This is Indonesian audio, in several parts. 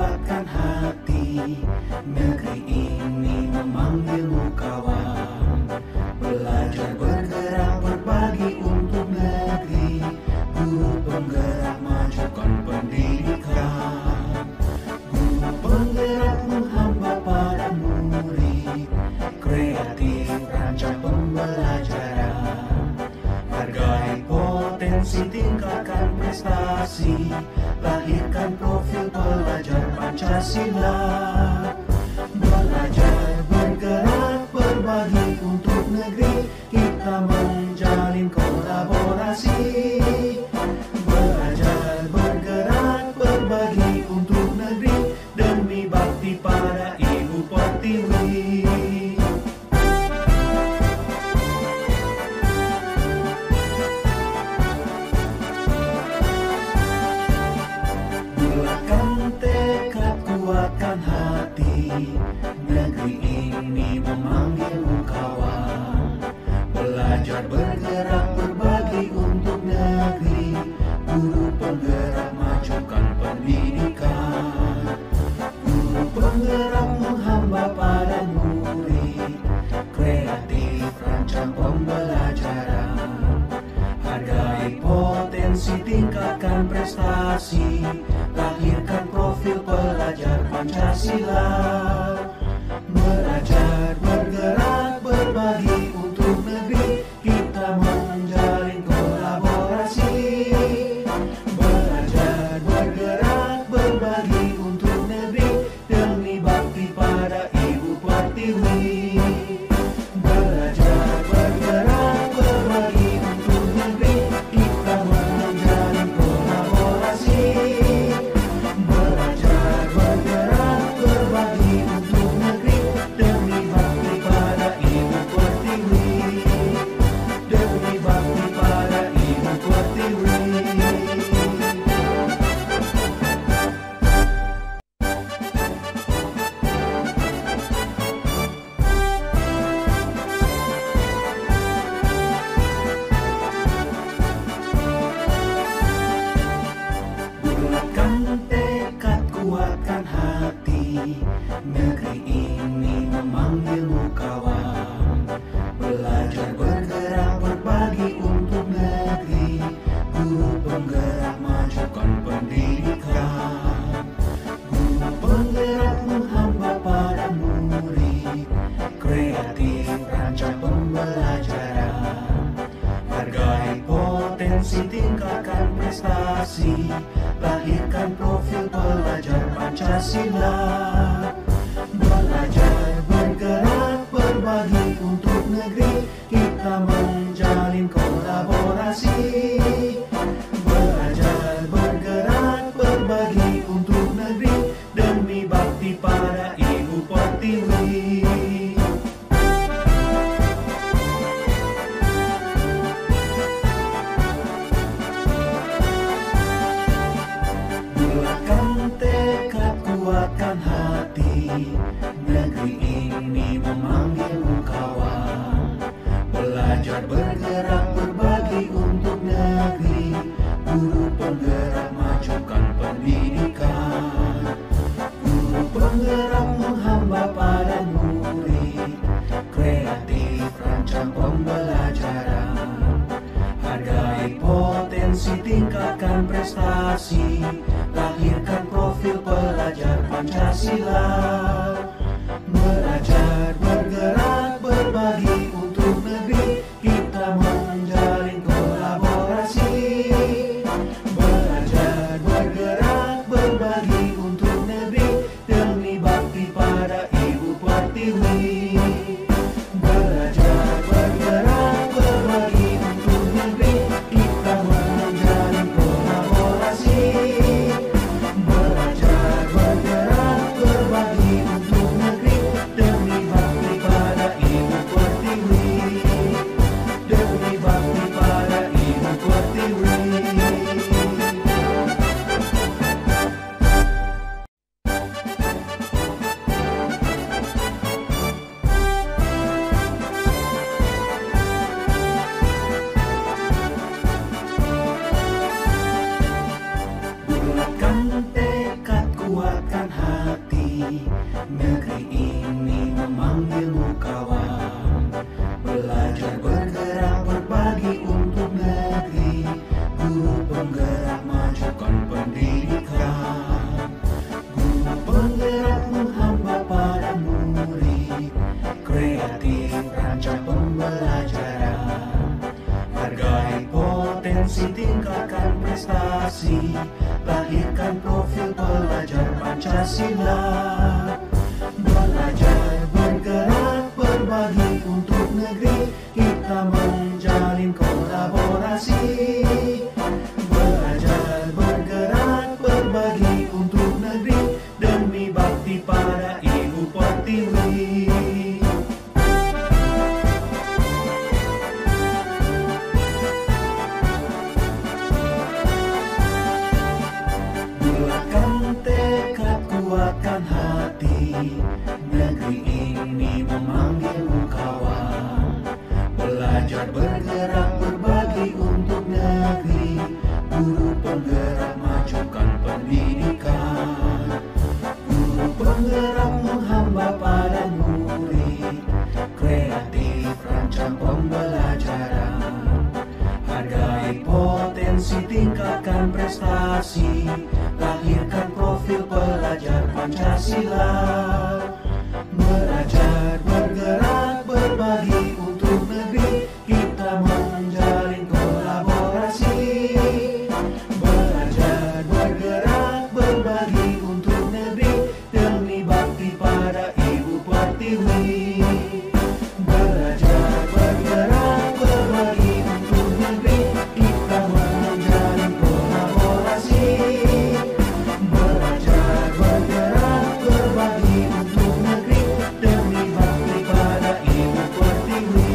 kuatkan hati. Negeri ini memanggilmu kawan. Belajar bergerak berbagi untuk negeri. Guru penggerak majukan pendidikan. Guru penggerak menghamba pada murid. Kreatif rancang pembelajaran. Hargai potensi, tingkatkan prestasi. Lahirkan profil pelajar Pancasila. Belajar bergerak berbagi untuk negeri. Kita menjalin kolaborasi. Belajar bergerak berbagi untuk negeri. Demi bakti pada Ibu Pertiwi. Bulatkan tekad, kuatkan hati. Negeri ini memanggilmu kawan. Belajar bergerak berbagi untuk negeri. Guru penggerak majukan pendidikan. Guru penggerak menghamba pada murid. Kreatif rancang pembelajaran. Hargai potensi, tingkatkan prestasi. Lahirkan profil pelajar Pancasila. Belajar bergerak berbagi untuk negeri. Kita menjalin kolaborasi. Belajar bergerak berbagi untuk negeri. Demi bakti pada Ibu Pertiwi. Belajar bergerak berbagi untuk negeri. Kita menjalin kolaborasi. Belajar bergerak berbagi untuk negeri. Demi bakti pada Ibu Pertiwi. Demi bakti pada Ibu Pertiwi. Bulatkan tekad, kuatkan hati. Negeri ini memanggilmu kawan. Belajar bergerak berbagi untuk negeri. Guru penggerak majukan pendidikan. Guru penggerak menghamba pada murid. Kreatif rancang pembelajaran. Hargai potensi, tingkatkan prestasi. Lahirkan profil pelajar Pancasila. Belajar bergerak berbagi untuk negeri. Kita menjalin kolaborasi. Belajar bergerak berbagi untuk negeri. Demi bakti pada Ibu Pertiwi. Bulatkan tekad, kuatkan hati. Negeri ini memanggilmu kawan. Belajar bergerak berbagi untuk negeri. Guru penggerak majukan pendidikan. Guru penggerak menghamba pada murid. Kreatif rancang pembelajaran. Hargai potensi, tingkatkan prestasi. Lahirkan profil pelajar Pancasila. Belajar bergerak berbagi untuk negeri. Kita menjalin kolaborasi. Belajar bergerak berbagi untuk negeri. Demi bakti pada Ibu Pertiwi. Belajar bergerak berbagi untuk negeri. Kita menjalin kolaborasi. Belajar bergerak berbagi Negeri ini memanggilmu kawan. Belajar bergerak berbagi untuk negeri. Guru penggerak majukan pendidikan. Guru penggerak menghamba pada murid. Kreatif rancang pembelajaran. Hargai potensi, tingkatkan prestasi. Lahirkan profil pelajar Pancasila. Belajar bergerak berbagi untuk negeri. Kita menjalin kolaborasi. Belajar bergerak berbagi untuk negeri. Demi bakti pada Ibu Pertiwi. Bulatkan tekad, kuatkan hati. Negeri ini memanggilmu kawan. Belajar bergerak berbagi untuk negeri. Guru penggerak majukan pendidikan. Guru penggerak menghamba pada murid. Kreatif rancang pembelajaran. Hargai potensi, tingkatkan prestasi. Lahirkan profil pelajar Pancasila. Belajar bergerak berbagi untuk negeri. Kita menjalin kolaborasi. Belajar bergerak berbagi untuk negeri. Demi bakti pada Ibu Pertiwi. Belajar bergerak berbagi untuk negeri. Kita menjalin kolaborasi. Belajar bergerak berbagi untuk negeri. Demi bakti pada Ibu Pertiwi.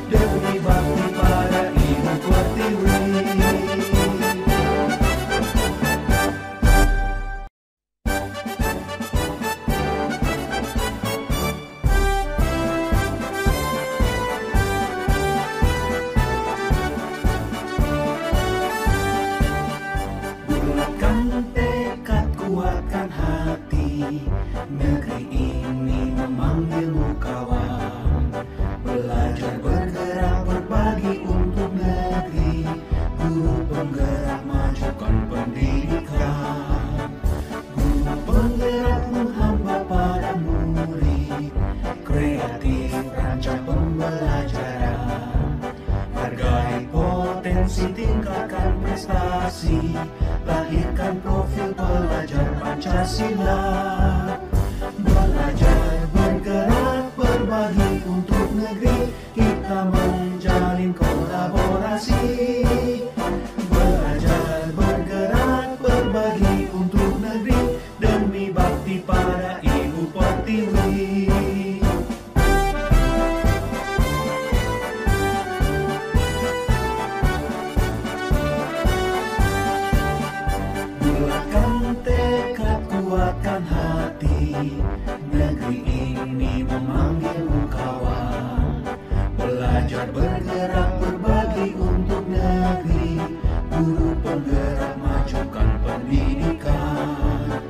Demi bakti pada Ibu Pertiwi. Bulatkan tekad, kuatkan hati. Negeri ini memanggilmu kawan. Belajar bergerak berbagi untuk negeri. Guru penggerak majukan pendidikan. Guru penggerak menghamba pada murid. Kreatif rancang pembelajaran. Hargai potensi, tingkatkan prestasi. Lahirkan profil pelajar Pancasila. Belajar bergerak berbagi untuk negeri. Kita menjalin kolaborasi. Belajar bergerak berbagi untuk negeri. Demi bakti pada Ibu Pertiwi. Bulatkan tekad, kuatkan hati. Negeri ini memanggilmu kawan. Belajar bergerak berbagi untuk negeri. Guru penggerak majukan pendidikan.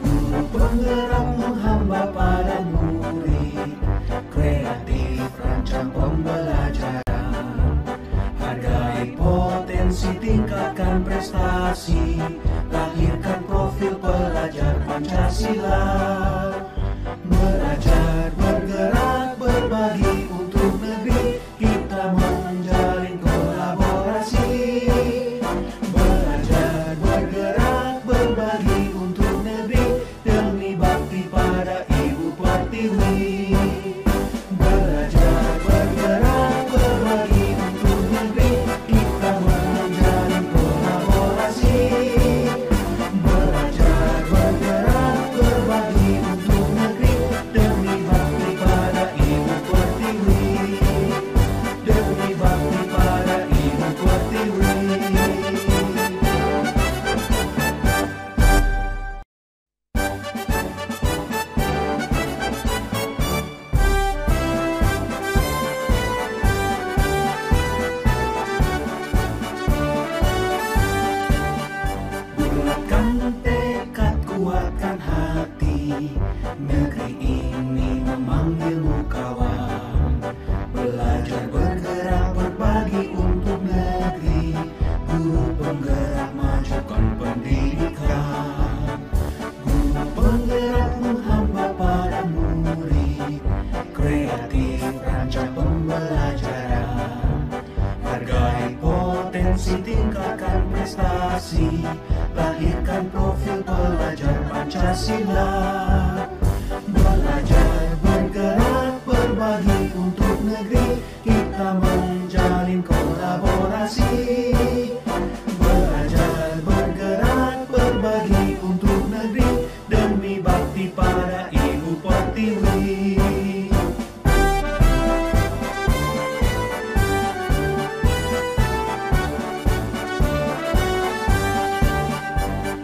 Guru penggerak menghamba pada murid. Kreatif rancang pembelajaran. Hargai potensi, tingkatkan prestasi. Lahirkan profil pelajar Pancasila. Belajar bergerak berbagi untuk negeri. Kita menjalin kolaborasi. Belajar bergerak berbagi untuk negeri. Demi bakti pada Ibu Pertiwi. Belajar bergerak berbagi untuk negeri. Kita menjalin kolaborasi. Belajar bergerak berbagi untuk negeri. Demi bakti pada Ibu Pertiwi. Demi bakti pada Ibu Pertiwi. Bulatkan tekad, kuatkan hati. Negeri ini memanggilmu kawan. Belajar bergerak berbagi untuk negeri. Guru penggerak majukan pendidikan. Guru penggerak menghamba pada murid. Kreatif rancang pembelajaran. Hargai potensi, tingkatkan prestasi. Lahirkan profil pelajar Pancasila. Belajar bergerak berbagi untuk negeri. Kita menjalin kolaborasi. Belajar bergerak berbagi untuk negeri. Demi bakti pada Ibu Pertiwi.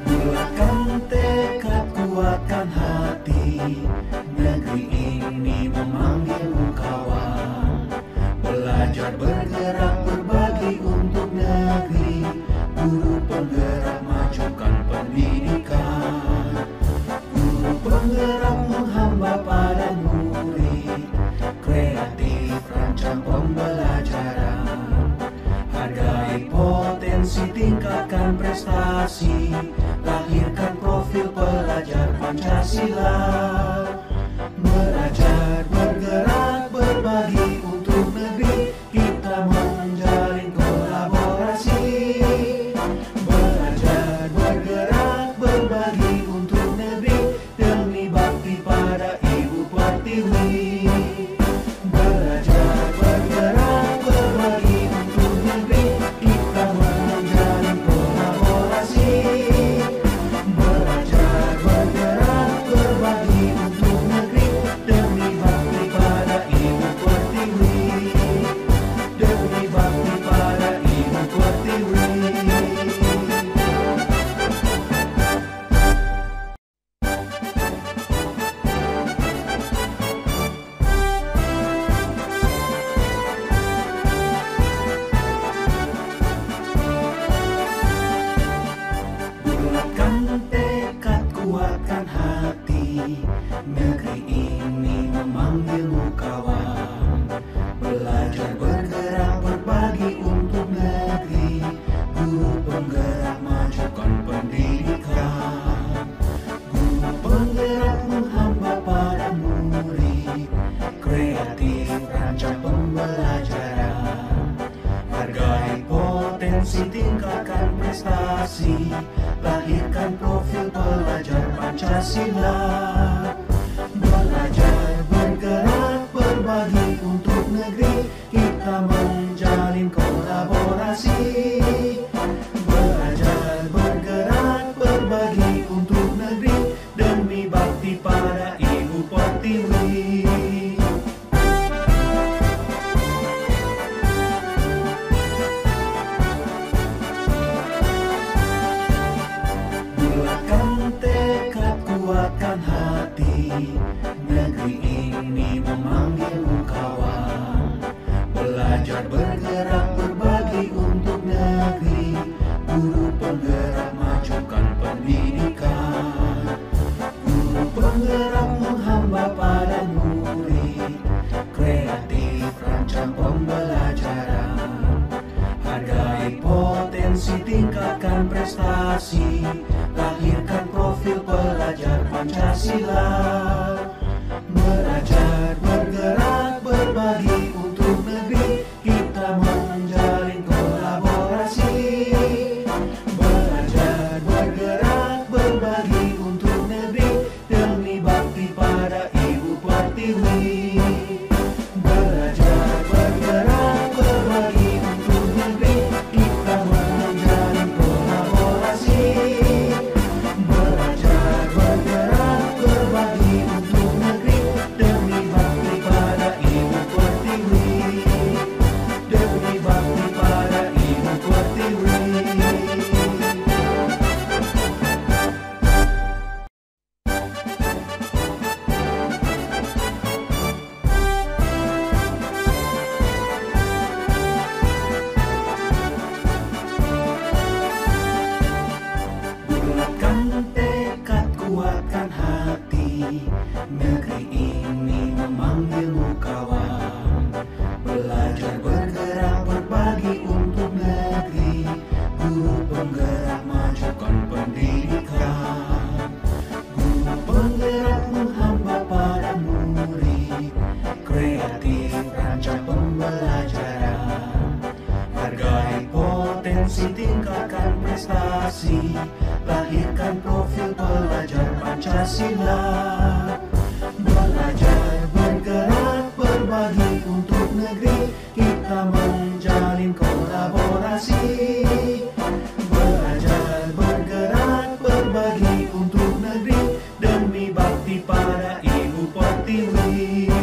Bulatkan tekad, kuatkan hati. Negeri ini memanggilmu kawan. Belajar bergerak berbagi untuk negeri. Guru penggerak majukan pendidikan. Guru penggerak menghamba pada murid. Kreatif rancang pembelajaran. Hargai potensi, tingkatkan prestasi. Lahirkan profil pelajar Pancasila. Belajar bergerak berbagi untuk negeri. Kita menjalin kolaborasi. Belajar bergerak berbagi untuk negeri. Demi bakti pada Ibu Pertiwi. Belajar bergerak berbagi untuk negeri. Kita menjalin kolaborasi. Belajar bergerak berbagi untuk negeri. Demi bakti pada Ibu Pertiwi. Demi bakti pada Ibu Pertiwi. Bulatkan tekad, kuatkan hati. Negeri ini memanggilmu kawan. Belajar bergerak berbagi untuk negeri. Guru penggerak majukan pendidikan. Guru penggerak menghamba pada murid. Kreatif rancang pembelajaran. Hargai potensi, tingkatkan prestasi. Lahirkan profil pelajar Pancasila. Belajar bergerak berbagi untuk negeri. Kita menjalin kolaborasi. Belajar bergerak berbagi untuk negeri. Demi bakti pada Ibu Pertiwi. Bulatkan tekad, kuatkan hati. Negeri ini memanggilmu kawan. Belajar bergerak berbagi untuk negeri. Guru penggerak majukan pendidikan. Guru penggerak menghamba pada murid. Kreatif rancang pembelajaran. Hargai potensi, tingkatkan prestasi. Lahirkan profil pelajar Pancasila. Belajar bergerak berbagi untuk negeri. Kita menjalin kolaborasi. Belajar bergerak berbagi untuk negeri. Demi bakti pada Ibu Pertiwi. Belajar bergerak berbagi untuk negeri. Kita menjalin kolaborasi. Belajar bergerak berbagi untuk negeri. Demi bakti pada Ibu Pertiwi. Demi bakti pada Ibu Pertiwi. Bulatkan tekad, kuatkan hati. Negeri ini memanggilmu kawan. Belajar bergerak berbagi untuk negeri. Guru penggerak majukan pendidikan. Guru penggerak menghamba para murid. Kreatif rancang pembelajaran. Hargai potensi, tingkatkan prestasi. Lahirkan profil pelajar Pancasila. Belajar bergerak berbagi untuk negeri. Kita menjalin kolaborasi. Belajar bergerak berbagi untuk negeri. Demi bakti pada Ibu Pertiwi.